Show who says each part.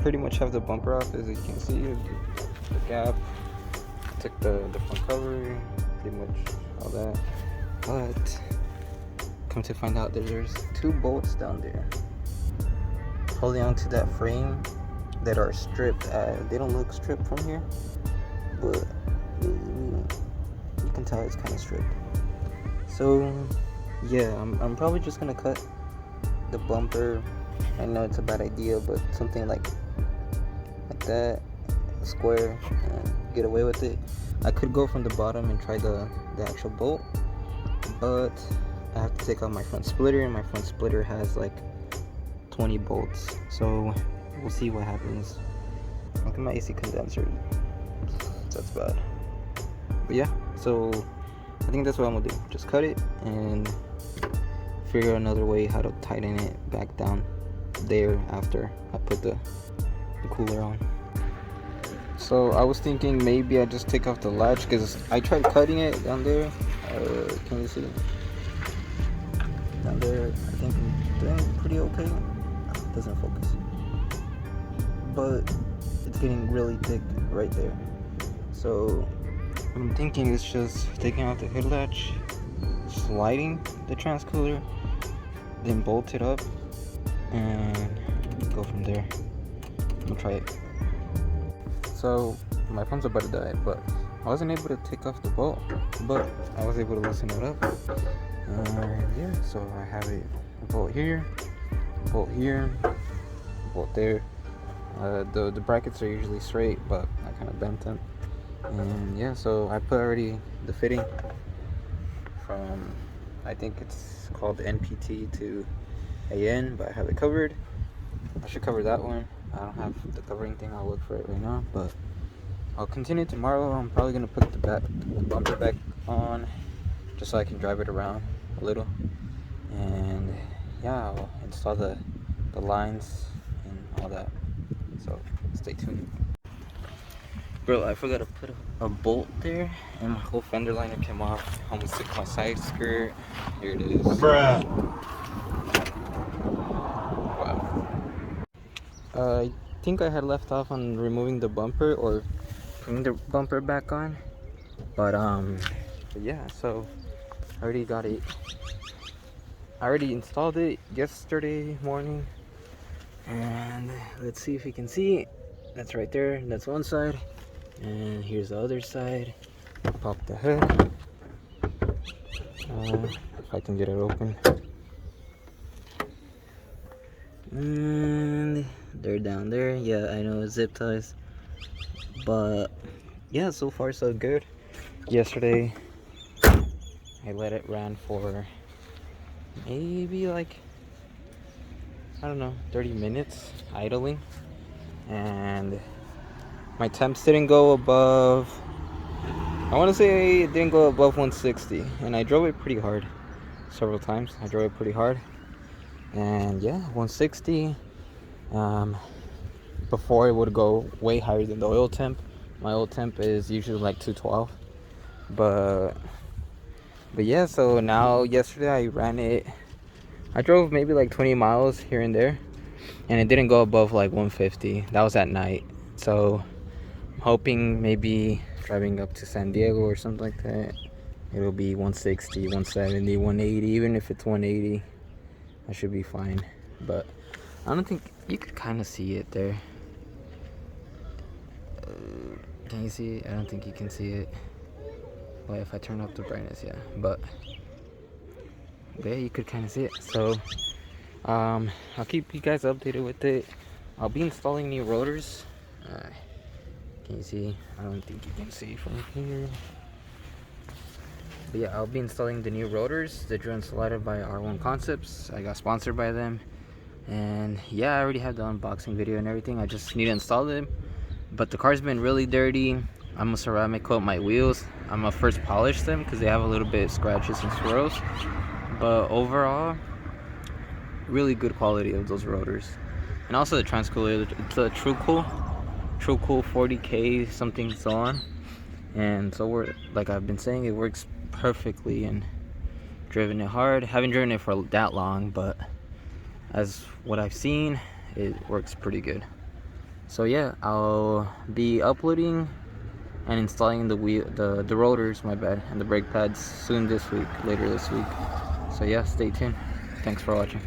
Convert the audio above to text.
Speaker 1: pretty much have the bumper off, as you can see, the gap. I took the front cover, pretty much all that. But come to find out, there's 2 bolts down there holding on to that frame that are stripped. They don't look stripped from here, but you can tell it's kind of stripped. So yeah, I'm probably just gonna cut the bumper. I know it's a bad idea, but something like that, square, and get away with it. I could go from the bottom and try the actual bolt, but I have to take out my front splitter, and my front splitter has like 20 bolts, so we'll see what happens. Look at my AC condenser, that's bad. But yeah, so I think that's what I'm gonna do, just cut it and figure out another way how to tighten it back down there after I put the cooler on. So I was thinking maybe I just take off the latch, because I tried cutting it down there. Can you see it? Down there, I think I'm doing pretty okay. It doesn't focus, but it's getting really thick right there. So what I'm thinking is just taking out the hood latch, sliding the transcooler, then bolt it up and go from there. I'm gonna try it. So my phone's about to die, but I wasn't able to take off the bolt, but I was able to loosen it up. Yeah, so I have a bolt here, bolt there. The brackets are usually straight, but I kind of bent them. And yeah, so I put already the fitting from, I think it's called NPT to AN, but I have it covered. I should cover that one. I don't have the covering thing. I'll look for it right now, but I'll continue tomorrow. I'm probably gonna put the bumper back on, just so I can drive it around a little. And yeah, I'll install the lines and all that. So stay tuned. Bro, I forgot to put a bolt there, and my whole fender liner came off. Almost took my side skirt. Here it is.
Speaker 2: Bruh.
Speaker 1: Wow. I think I had left off on removing the bumper or putting the bumper back on, but yeah. So I already got it. I already installed it yesterday morning, and let's see if you can see it. That's right there. That's one side. And here's the other side. Pop the hood. If I can get it open. And they're down there. Yeah, I know, zip ties. But yeah, so far so good. Yesterday, I let it run for maybe like, I don't know, 30 minutes idling. And my temps didn't go above, I want to say it didn't go above 160, and I drove it pretty hard several times. I drove it pretty hard, and yeah, 160. Before it would go way higher than the oil temp. My oil temp is usually like 212, but yeah. So now yesterday I ran it. I drove maybe like 20 miles here and there, and it didn't go above like 150. That was at night. So hoping maybe driving up to San Diego or something like that, it'll be 160, 170, 180. Even if it's 180, I should be fine. But I don't think you could kind of see it there. Can you see it? I don't think you can see it. Well, if I turn up the brightness, yeah. But yeah, you could kind of see it. So I'll keep you guys updated with it. I'll be installing new rotors. Can you see? I don't think you can see from here. But yeah, I'll be installing the new rotors, the drill insulated by R1 Concepts. I got sponsored by them. And yeah, I already have the unboxing video and everything. I just need to install them. But the car's been really dirty. I'm gonna ceramic coat my wheels. I'm gonna first polish them because they have a little bit of scratches and swirls. But overall, really good quality of those rotors. And also the transcooler, it's a Tru-cool 40K something so on. And so we're, like I've been saying, it works perfectly, and driven it hard. Haven't driven it for that long, but as what I've seen, it works pretty good. So yeah, I'll be uploading and installing the rotors, my bad, and the brake pads soon this week, later this week. So yeah, stay tuned. Thanks for watching.